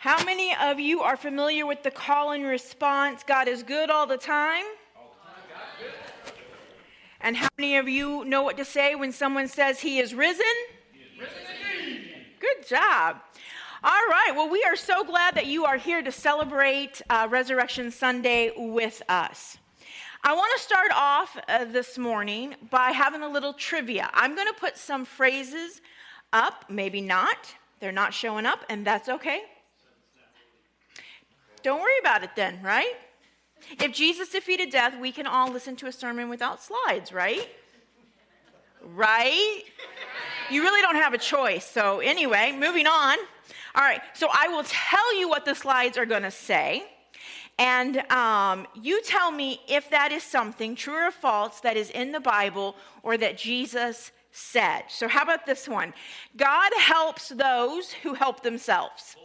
How many of you are familiar with the call and response, God is good all the time? All the time, God's good. And how many of you know what to say when someone says he is risen? He is risen indeed. Good job. All right, well, we are so glad that you are here to celebrate Resurrection Sunday with us. I want to start off this morning by having a little trivia. I'm going to put some phrases up, maybe not. They're not showing up, and that's okay. Don't worry about it then, right? If Jesus defeated death, we can all listen to a sermon without slides, right? Right? You really don't have a choice. So anyway, moving on. All right, so I will tell you what the slides are going to say. And you tell me if that is something, true or false, that is in the Bible or that Jesus said. So how about this one? God helps those who help themselves.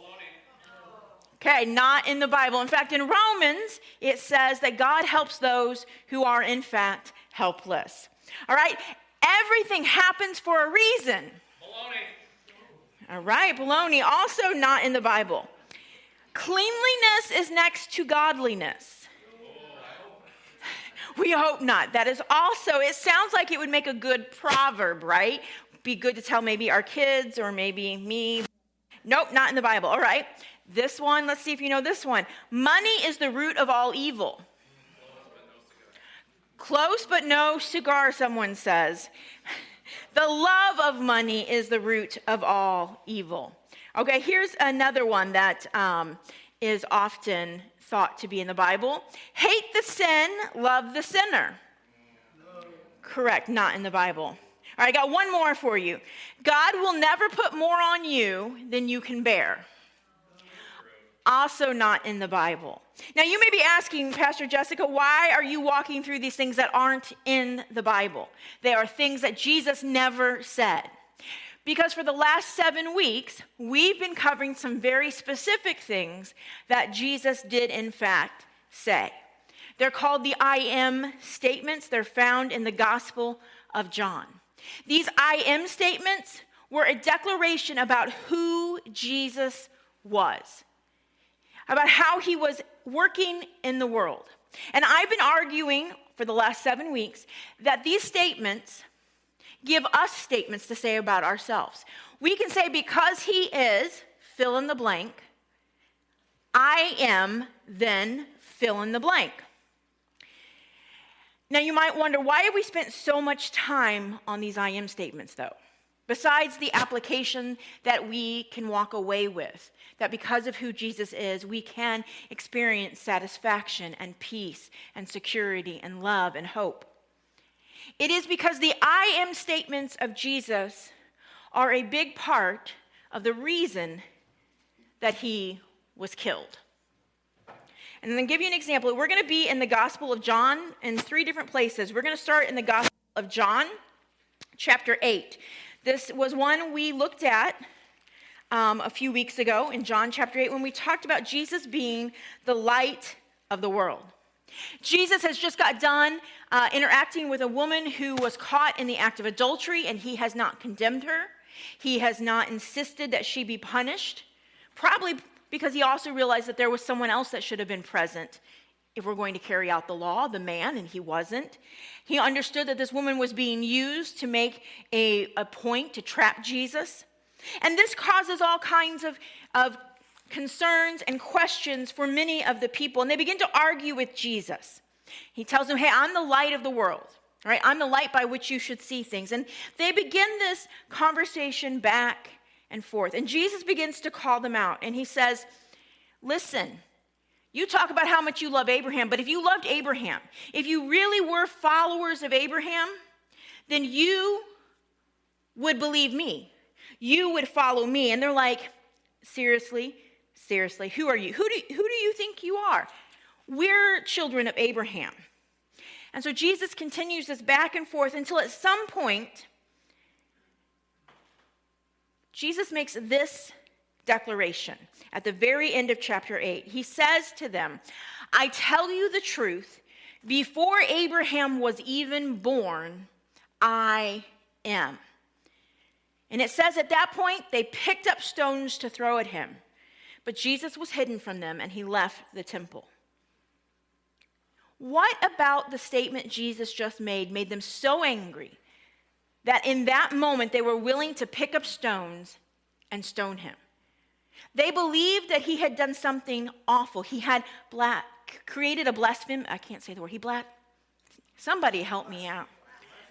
Okay, not in the Bible. In fact, in Romans, it says that God helps those who are, in fact, helpless. All right, everything happens for a reason. Baloney. All right, baloney, also not in the Bible. Cleanliness is next to godliness. We hope not. That is also, it sounds like it would make a good proverb, right? Be good to tell maybe our kids or maybe me. Nope, not in the Bible. All right. This one, let's see if you know this one. Money is the root of all evil. Close but no cigar, someone says. The love of money is the root of all evil. Okay, here's another one that is often thought to be in the Bible. Hate the sin, love the sinner. No. Correct, not in the Bible. All right, I got one more for you. God will never put more on you than you can bear. Also not in the Bible. Now you may be asking, Pastor Jessica, why are you walking through these things that aren't in the Bible? They are things that Jesus never said. Because for the last 7 weeks, we've been covering some very specific things that Jesus did in fact say. They're called the I am statements. They're found in the Gospel of John. These I am statements were a declaration about who Jesus was, about how he was working in the world. And I've been arguing for the last 7 weeks that these statements give us statements to say about ourselves. We can say, because he is, fill in the blank, I am, then fill in the blank. Now you might wonder, why have we spent so much time on these I am statements though? Besides the application that we can walk away with, that because of who Jesus is, we can experience satisfaction and peace and security and love and hope. It is because the I am statements of Jesus are a big part of the reason that he was killed. And then give you an example. We're going to be in the Gospel of John in 3 different places. We're going to start in the Gospel of John, chapter 8. This was one we looked at a few weeks ago in John chapter 8 when we talked about Jesus being the light of the world. Jesus has just got done interacting with a woman who was caught in the act of adultery, and he has not condemned her. He has not insisted that she be punished, probably because he also realized that there was someone else that should have been present if we're going to carry out the law, the man, and he wasn't. He understood that this woman was being used to make a point to trap Jesus. And this causes all kinds of concerns and questions for many of the people. And they begin to argue with Jesus. He tells them, hey, I'm the light of the world. Right? I'm the light by which you should see things. And they begin this conversation back and forth. And Jesus begins to call them out. And he says, listen, you talk about how much you love Abraham, but if you loved Abraham, if you really were followers of Abraham, then you would believe me. You would follow me. And they're like, seriously, who are you? Who do you think you are? We're children of Abraham. And so Jesus continues this back and forth until at some point, Jesus makes this declaration at the very end of chapter 8. He says to them, I tell you the truth, before Abraham was even born, I am. And it says at that point, they picked up stones to throw at him. But Jesus was hidden from them, and he left the temple. What about the statement Jesus just made them so angry that in that moment they were willing to pick up stones and stone him? They believed that he had done something awful. He had created a blasphemy. I can't say the word. Somebody help me out.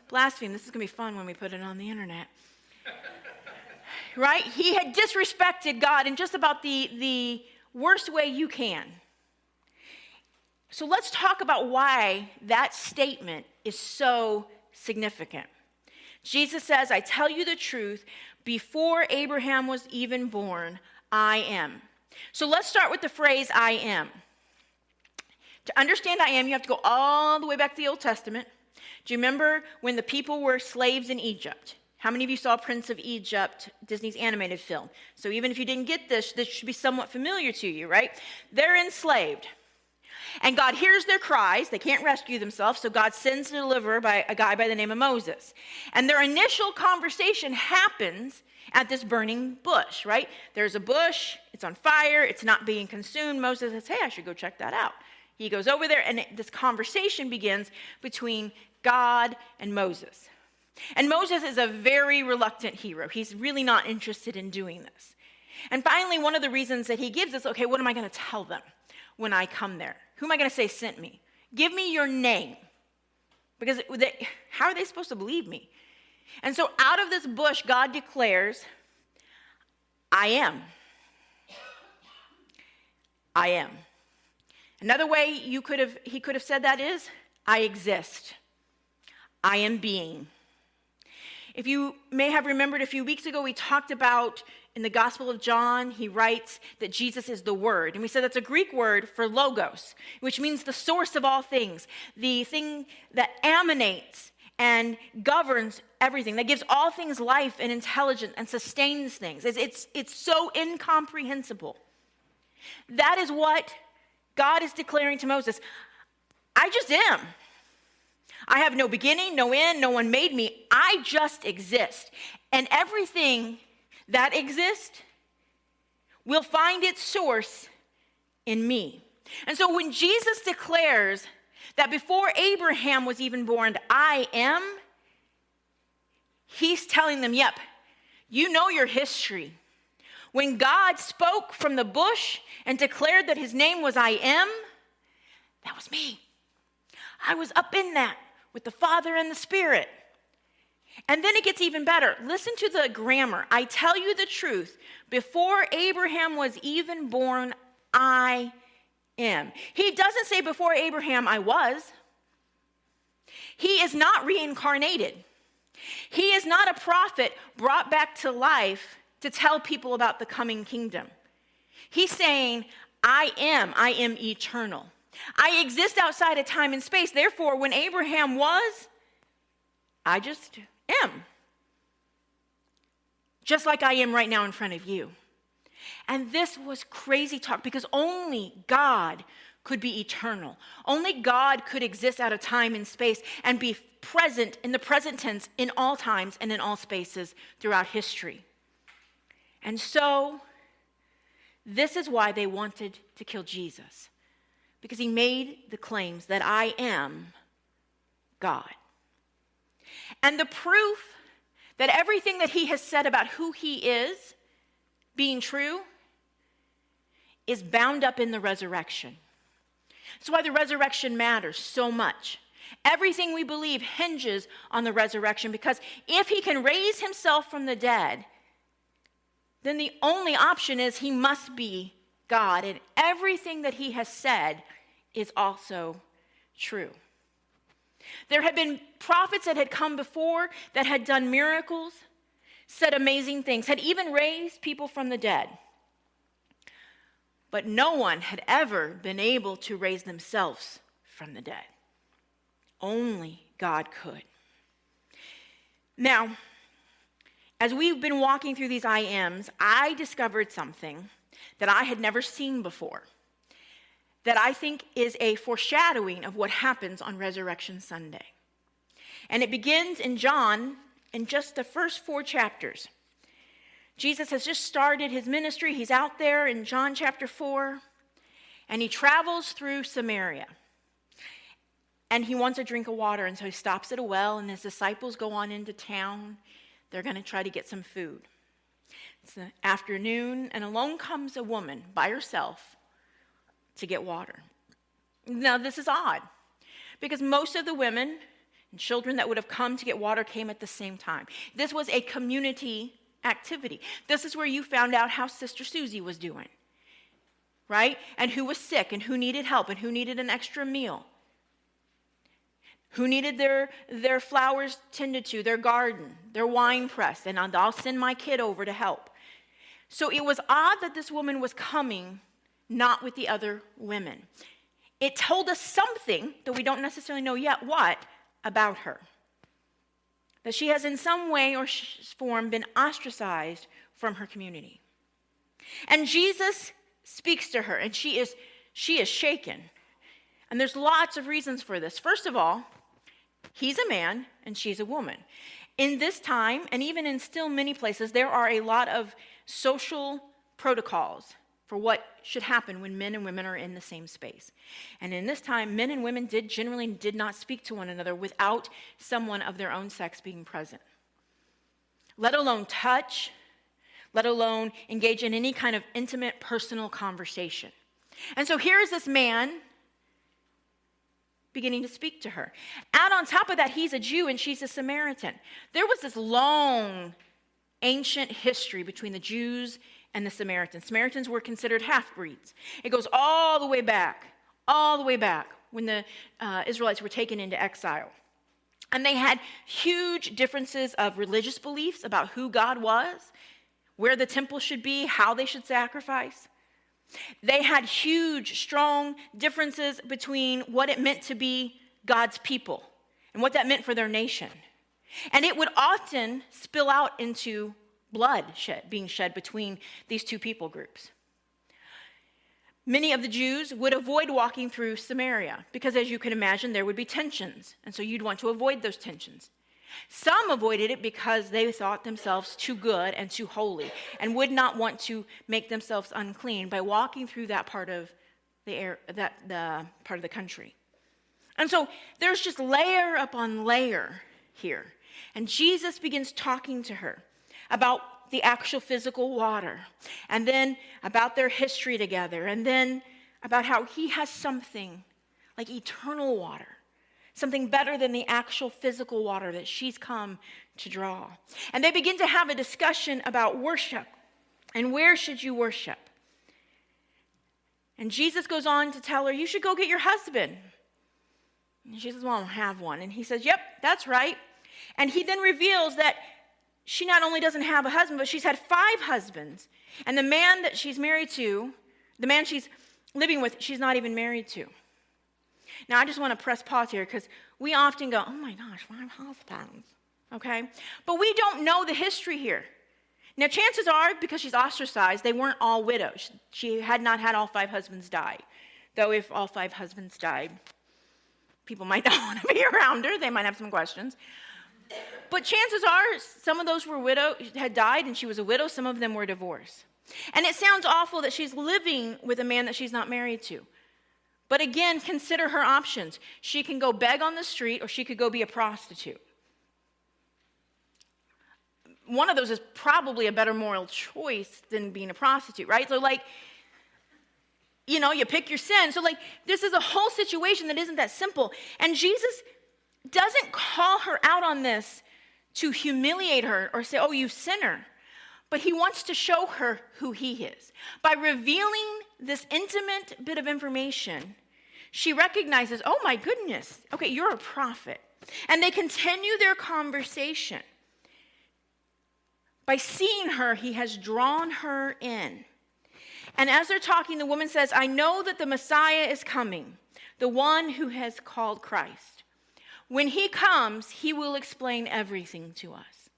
Blasphemy. This is going to be fun when we put it on the internet. Right? He had disrespected God in just about the worst way you can. So let's talk about why that statement is so significant. Jesus says, I tell you the truth, before Abraham was even born, I am. So let's start with the phrase, I am. To understand I am, you have to go all the way back to the Old Testament. Do you remember when the people were slaves in Egypt? How many of you saw Prince of Egypt, Disney's animated film? So even if you didn't get this should be somewhat familiar to you, right? They're enslaved. And God hears their cries. They can't rescue themselves, so God sends a deliverer by a guy by the name of Moses. And their initial conversation happens at this burning bush, right? There's a bush, it's on fire, it's not being consumed. Moses says, hey, I should go check that out. He goes over there, and this conversation begins between God and Moses. And Moses is a very reluctant hero. He's really not interested in doing this. And finally, one of the reasons that he gives is, okay, what am I going to tell them when I come there? Who am I going to say sent me? Give me your name. Because how are they supposed to believe me? And so out of this bush, God declares, I am. I am. Another way he could have said that is, I exist. I am being. If you may have remembered a few weeks ago, we talked about in the Gospel of John, he writes that Jesus is the Word. And we said that's a Greek word for logos, which means the source of all things, the thing that emanates and governs everything, that gives all things life and intelligence and sustains things. It's so incomprehensible. That is what God is declaring to Moses. I just am. I have no beginning, no end, no one made me. I just exist. And everything that exists will find its source in me. And so when Jesus declares that before Abraham was even born, I am, he's telling them, yep, you know your history. When God spoke from the bush and declared that his name was I am, that was me. I was up in that with the Father and the Spirit. And then it gets even better. Listen to the grammar. I tell you the truth. Before Abraham was even born, I am. He doesn't say before Abraham, I was. He is not reincarnated. He is not a prophet brought back to life to tell people about the coming kingdom. He's saying, I am eternal. I exist outside of time and space. Therefore, when Abraham was, I just am. Just like I am right now in front of you. And this was crazy talk because only God could be eternal. Only God could exist out of time and space and be present in the present tense in all times and in all spaces throughout history. And so, this is why they wanted to kill Jesus. Because he made the claims that I am God. And the proof that everything that he has said about who he is being true is bound up in the resurrection. That's why the resurrection matters so much. Everything we believe hinges on the resurrection, because if he can raise himself from the dead, then the only option is he must be God, and everything that he has said is also true. There had been prophets that had come before that had done miracles, said amazing things, had even raised people from the dead. But no one had ever been able to raise themselves from the dead. Only God could. Now, as we've been walking through these I ams, I discovered something that I had never seen before, that I think is a foreshadowing of what happens on Resurrection Sunday. And it begins in John in just the first 4 chapters. Jesus has just started his ministry. He's out there in John chapter 4, and he travels through Samaria. And he wants a drink of water, and so he stops at a well, and his disciples go on into town. They're going to try to get some food. It's the afternoon, and along comes a woman by herself to get water. Now, this is odd, because most of the women and children that would have come to get water came at the same time. This was a community activity. This is where you found out how Sister Susie was doing, right? And who was sick, and who needed help, and who needed an extra meal. Who needed their flowers tended to, their garden, their wine press, and I'll send my kid over to help. So it was odd that this woman was coming, not with the other women. It told us something, though we don't necessarily know yet what, about her. That she has in some way or form been ostracized from her community. And Jesus speaks to her, and she is shaken. And there's lots of reasons for this. First of all, he's a man and she's a woman. In this time, and even in still many places, there are a lot of social protocols for what should happen when men and women are in the same space. And in this time, men and women generally did not speak to one another without someone of their own sex being present. Let alone touch, let alone engage in any kind of intimate, personal conversation. And so here is this man beginning to speak to her. Add on top of that, he's a Jew and she's a Samaritan. There was this long, ancient history between the Jews and the Samaritans. Samaritans were considered half-breeds. It goes all the way back when the Israelites were taken into exile. And they had huge differences of religious beliefs about who God was, where the temple should be, how they should sacrifice. They had huge, strong differences between what it meant to be God's people and what that meant for their nation. And it would often spill out into blood being shed between these two people groups. Many of the Jews would avoid walking through Samaria because, as you can imagine, there would be tensions. And so you'd want to avoid those tensions. Some avoided it because they thought themselves too good and too holy and would not want to make themselves unclean by walking through that part of the part of the country. And so there's just layer upon layer here. And Jesus begins talking to her about the actual physical water, and then about their history together, and then about how he has something like eternal water. Something better than the actual physical water that she's come to draw. And they begin to have a discussion about worship and where should you worship. And Jesus goes on to tell her, you should go get your husband. And she says, well, I don't have one. And he says, yep, that's right. And he then reveals that she not only doesn't have a husband, but she's had 5 husbands. And the man that she's married to, the man she's living with, she's not even married to. Now, I just want to press pause here because we often go, oh my gosh, 5 husbands, okay? But we don't know the history here. Now, chances are, because she's ostracized, they weren't all widows. She had not had all 5 husbands die. Though if all 5 husbands died, people might not want to be around her. They might have some questions. But chances are, some of those had died and she was a widow. Some of them were divorced. And it sounds awful that she's living with a man that she's not married to. But again, consider her options. She can go beg on the street or she could go be a prostitute. One of those is probably a better moral choice than being a prostitute, right? So you pick your sin. So this is a whole situation that isn't that simple. And Jesus doesn't call her out on this to humiliate her or say, oh, you sinner. But he wants to show her who he is. By revealing this intimate bit of information, she recognizes, oh my goodness, okay, you're a prophet. And they continue their conversation. By seeing her, he has drawn her in. And as they're talking, the woman says, I know that the Messiah is coming, the one who has called Christ. When he comes, he will explain everything to us.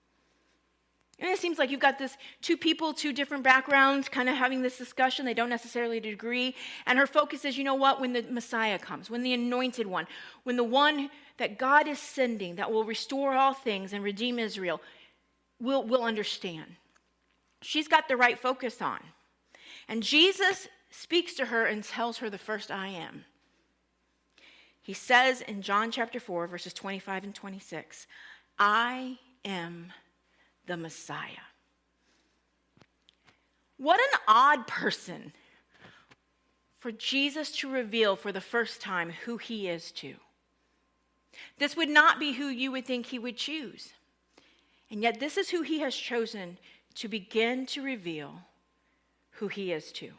And it seems like you've got this 2 people, 2 different backgrounds, kind of having this discussion. They don't necessarily agree. And her focus is, you know what, when the Messiah comes, when the anointed one, when the one that God is sending that will restore all things and redeem Israel, we'll understand. she's got the right focus on. And Jesus speaks to her and tells her the first I am. He says in John chapter 4, verses 25 and 26, I am the Messiah. What an odd person for Jesus to reveal for the first time who he is to. This would not be who you would think he would choose. And yet this is who he has chosen to begin to reveal who he is to.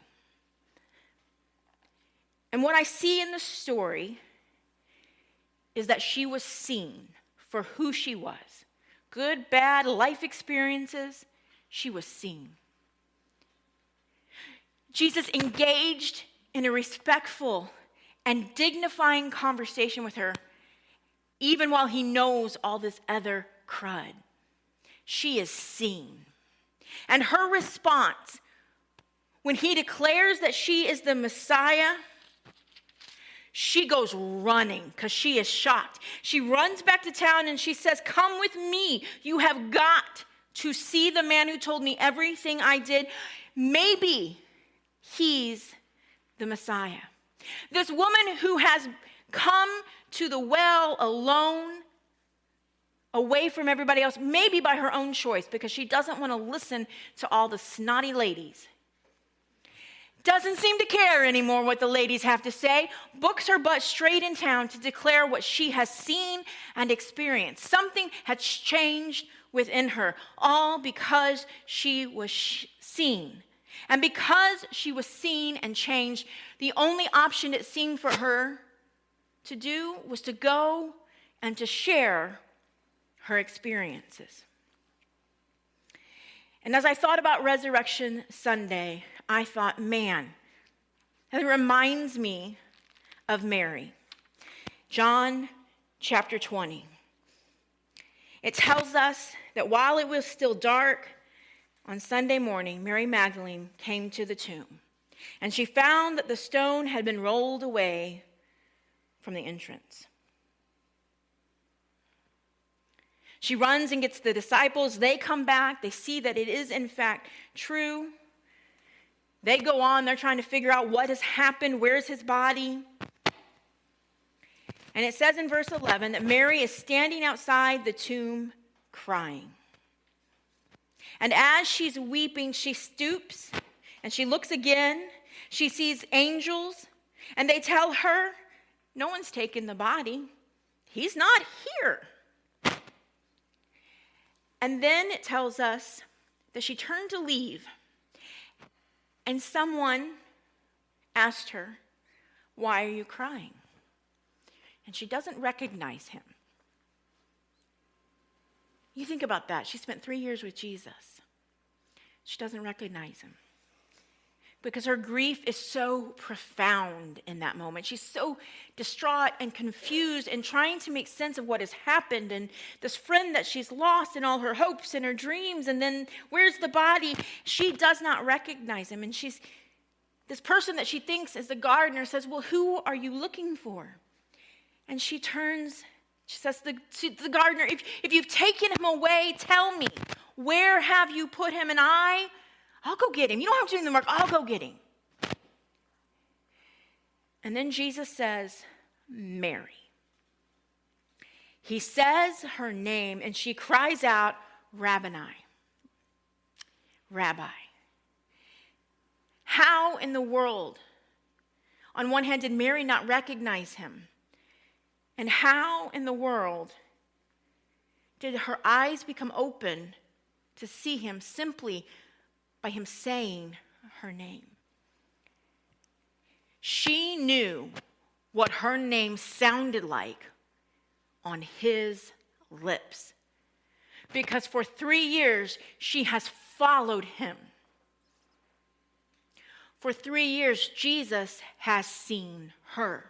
And what I see in the story is that she was seen for who she was. Good, bad, life experiences, she was seen. Jesus engaged in a respectful and dignifying conversation with her, even while he knows all this other crud. She is seen. And her response, when he declares that she is the Messiah, she goes running because she is shocked. She runs back to town and she says, come with me. You have got to see the man who told me everything I did. Maybe he's the Messiah. This woman who has come to the well alone, away from everybody else, maybe by her own choice, because she doesn't want to listen to all the snotty ladies. Doesn't seem to care anymore what the ladies have to say. Books her butt straight in town to declare what she has seen and experienced. Something has changed within her, all because she was seen. And because she was seen and changed, the only option it seemed for her to do was to go and to share her experiences. And as I thought about Resurrection Sunday, I thought, man, it reminds me of Mary. John chapter 20. It tells us that while it was still dark on Sunday morning, Mary Magdalene came to the tomb, and she found that the stone had been rolled away from the entrance. She runs and gets the disciples. They come back. They see that it is, in fact, true. They go on. They're trying to figure out what has happened. Where's his body? And it says in verse 11 that Mary is standing outside the tomb crying. And as she's weeping, she stoops and she looks again. She sees angels, and they tell her, no one's taken the body. He's not here. And then it tells us that she turned to leave, and someone asked her, why are you crying? And she doesn't recognize him. You think about that. She spent 3 years with Jesus. She doesn't recognize him because her grief is so profound in that moment. She's so distraught and confused and trying to make sense of what has happened, and this friend that she's lost and all her hopes and her dreams, and then where's the body? She does not recognize him, and this person that she thinks is the gardener says, well, who are you looking for? And she turns, she says to the gardener, if you've taken him away, tell me, where have you put him? And I'll go get him. You don't have to do the work. I'll go get him. And then Jesus says, Mary. He says her name, and she cries out, Rabboni. Rabbi. How in the world, on one hand, did Mary not recognize him? And how in the world did her eyes become open to see him simply by him saying her name? She knew what her name sounded like on his lips, because for 3 years she has followed him. For 3 years, Jesus has seen her.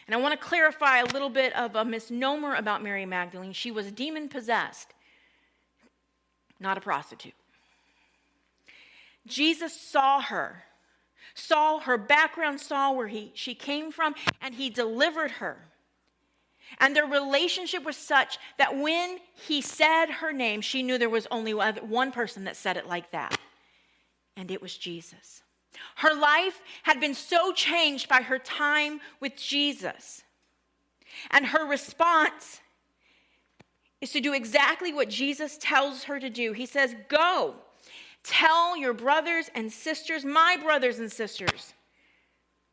And I want to clarify a little bit of a misnomer about Mary Magdalene. She was demon-possessed, not a prostitute. Jesus saw her background, saw where she came from, and he delivered her. And their relationship was such that when he said her name, she knew there was only one person that said it like that. And it was Jesus. Her life had been so changed by her time with Jesus. And her response is to do exactly what Jesus tells her to do. He says, go, tell your brothers and sisters, my brothers and sisters,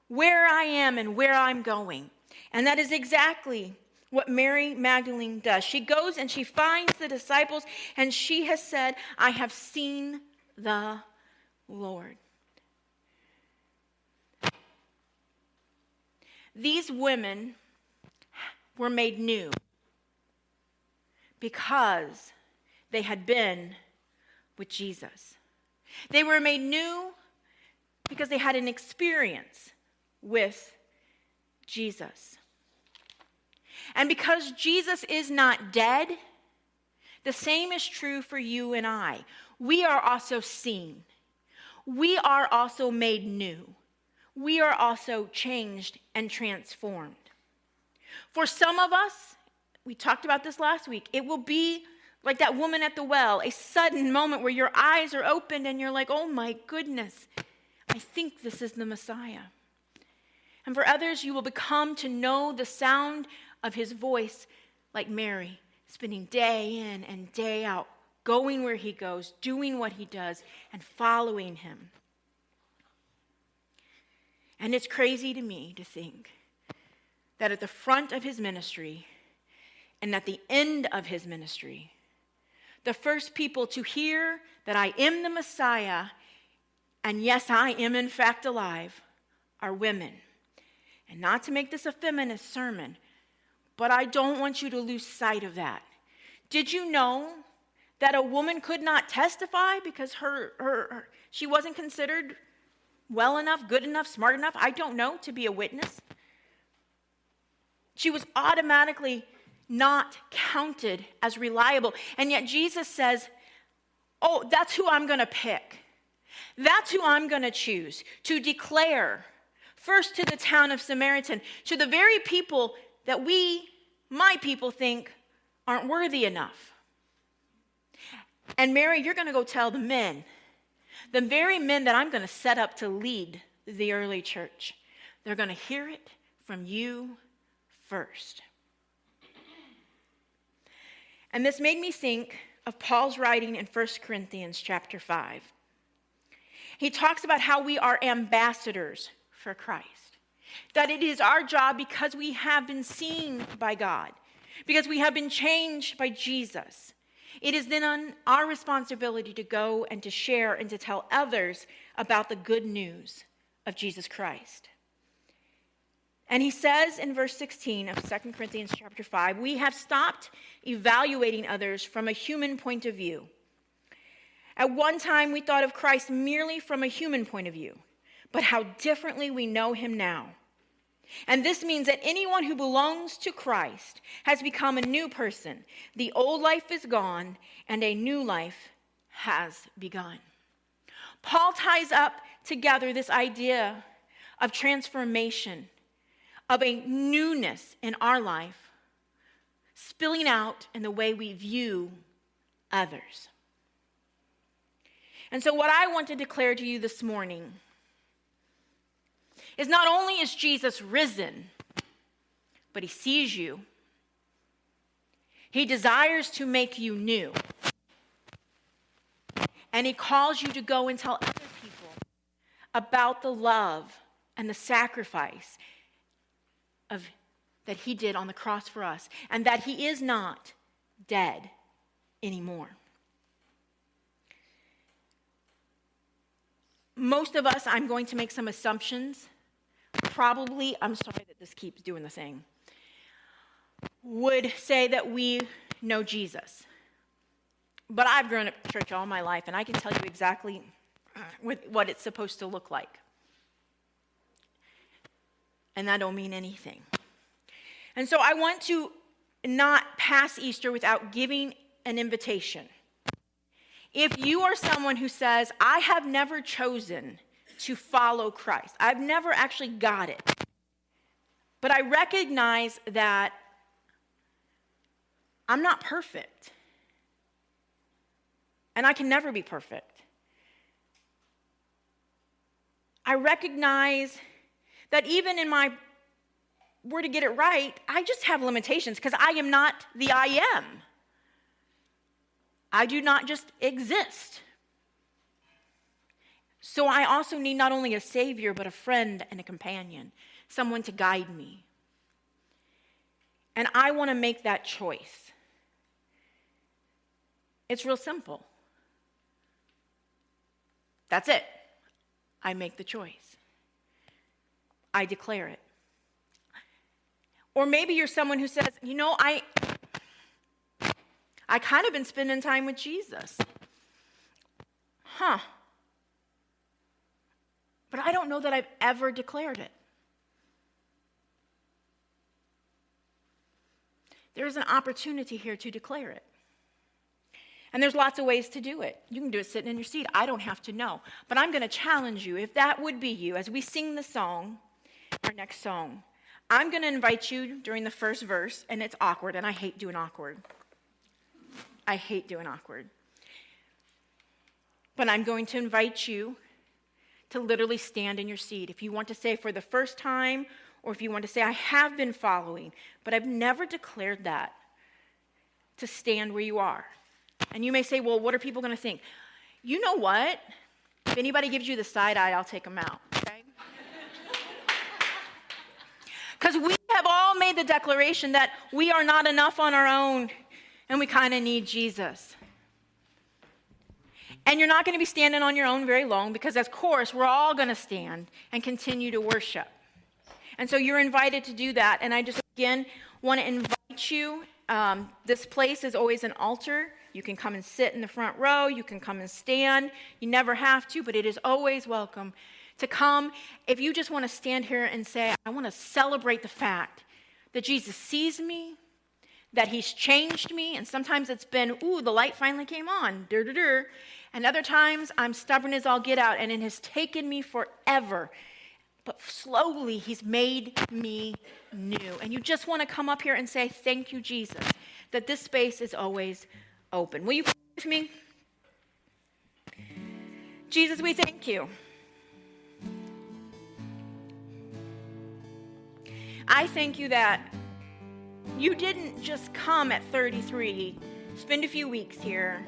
where I am and where I'm going. And that is exactly what Mary Magdalene does. She goes and she finds the disciples, and she has said, I have seen the Lord. These women were made new because they had been with Jesus. They were made new because they had an experience with Jesus. And because Jesus is not dead, the same is true for you and I. We are also seen. We are also made new. We are also changed and transformed. For some of us, we talked about this last week, it will be like that woman at the well, a sudden moment where your eyes are opened and you're like, oh my goodness, I think this is the Messiah. And for others, you will become to know the sound of his voice like Mary, spending day in and day out, going where he goes, doing what he does, and following him. And it's crazy to me to think that at the front of his ministry and at the end of his ministry, the first people to hear that I am the Messiah, and yes, I am in fact alive, are women. And not to make this a feminist sermon, but I don't want you to lose sight of that. Did you know that a woman could not testify because she wasn't considered well enough, good enough, smart enough, I don't know, to be a witness? She was automatically not counted as reliable. And yet Jesus says, oh, that's who I'm going to pick. That's who I'm going to choose to declare first to the town of Samaritan, to the very people that my people, think aren't worthy enough. And Mary, you're going to go tell the men, the very men that I'm going to set up to lead the early church. They're going to hear it from you first. And this made me think of Paul's writing in 1 Corinthians chapter 5. He talks about how we are ambassadors for Christ. That it is our job, because we have been seen by God, because we have been changed by Jesus. It is then on our responsibility to go and to share and to tell others about the good news of Jesus Christ. And he says in verse 16 of 2 Corinthians chapter 5, we have stopped evaluating others from a human point of view. At one time, we thought of Christ merely from a human point of view, but how differently we know him now. And this means that anyone who belongs to Christ has become a new person. The old life is gone, and a new life has begun. Paul ties up together this idea of transformation, of a newness in our life, spilling out in the way we view others. And so what I want to declare to you this morning is not only is Jesus risen, but he sees you. He desires to make you new. And he calls you to go and tell other people about the love and the sacrifice that he did on the cross for us, and that he is not dead anymore. Most of us, I'm going to make some assumptions. Probably, I'm sorry that this keeps doing the thing, would say that we know Jesus. But I've grown up in church all my life, and I can tell you exactly what it's supposed to look like. And that don't mean anything. And so I want to not pass Easter without giving an invitation. If you are someone who says, I have never chosen to follow Christ, I've never actually got it, but I recognize that I'm not perfect. And I can never be perfect. I recognize that even in my were to get it right, I just have limitations because I am not the I am. I do not just exist. So I also need not only a savior, but a friend and a companion, someone to guide me. And I want to make that choice. It's real simple. That's it. I make the choice. I declare it. Or maybe you're someone who says, I kind of been spending time with Jesus. But I don't know that I've ever declared it. There's an opportunity here to declare it. And there's lots of ways to do it. You can do it sitting in your seat. I don't have to know. But I'm going to challenge you, if that would be you, as we sing the song, our next song, I'm going to invite you during the first verse, and it's awkward, and I hate doing awkward. I hate doing awkward. But I'm going to invite you to literally stand in your seat. If you want to say for the first time, or if you want to say, I have been following, but I've never declared that, to stand where you are. And you may say, well, what are people going to think? You know what? If anybody gives you the side eye, I'll take them out, okay? Because we have all made the declaration that we are not enough on our own, and we kind of need Jesus. And you're not going to be standing on your own very long, because of course, we're all going to stand and continue to worship. And so you're invited to do that. And I just, again, want to invite you. This place is always an altar. You can come and sit in the front row. You can come and stand. You never have to, but it is always welcome to come. If you just want to stand here and say, I want to celebrate the fact that Jesus sees me, that he's changed me. And sometimes it's been, the light finally came on. And other times I'm stubborn as all get out, and it has taken me forever. But slowly, he's made me new. And you just want to come up here and say, thank you, Jesus, that this space is always open. Will you pray with me? Jesus, we thank you. I thank you that you didn't just come at 33, spend a few weeks here,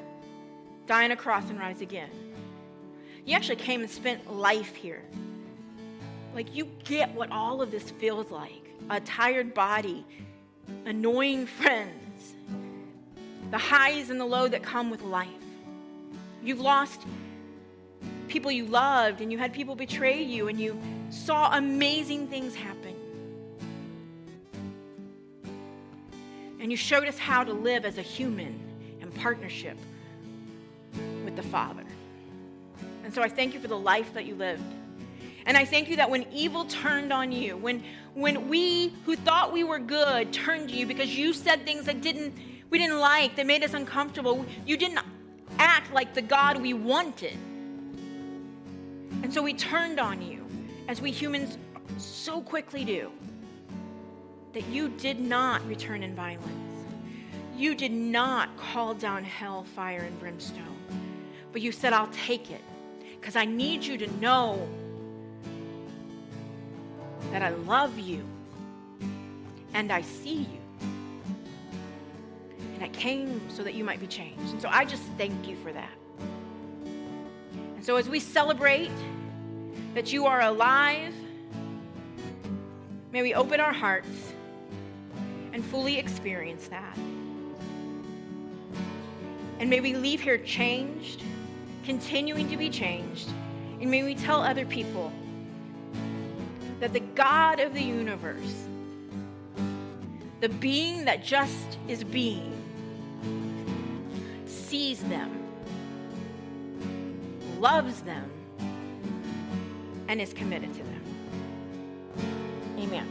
die on a cross and rise again. You actually came and spent life here. Like, you get what all of this feels like. A tired body, annoying friends, the highs and the low that come with life. You've lost people you loved, and you had people betray you, and you saw amazing things happen. And you showed us how to live as a human in partnership with the Father. And so I thank you for the life that you lived. And I thank you that when evil turned on you, when we who thought we were good turned to you because you said things that we didn't like, that made us uncomfortable, you didn't act like the God we wanted. And so we turned on you, as we humans so quickly do, that you did not return in violence. You did not call down hell, fire, and brimstone. But you said, I'll take it, because I need you to know that I love you and I see you. And I came so that you might be changed. And so I just thank you for that. And so as we celebrate that you are alive, may we open our hearts and fully experience that. And may we leave here changed, continuing to be changed. And may we tell other people that the God of the universe, the being that just is being, sees them, loves them, and is committed to them. Amen.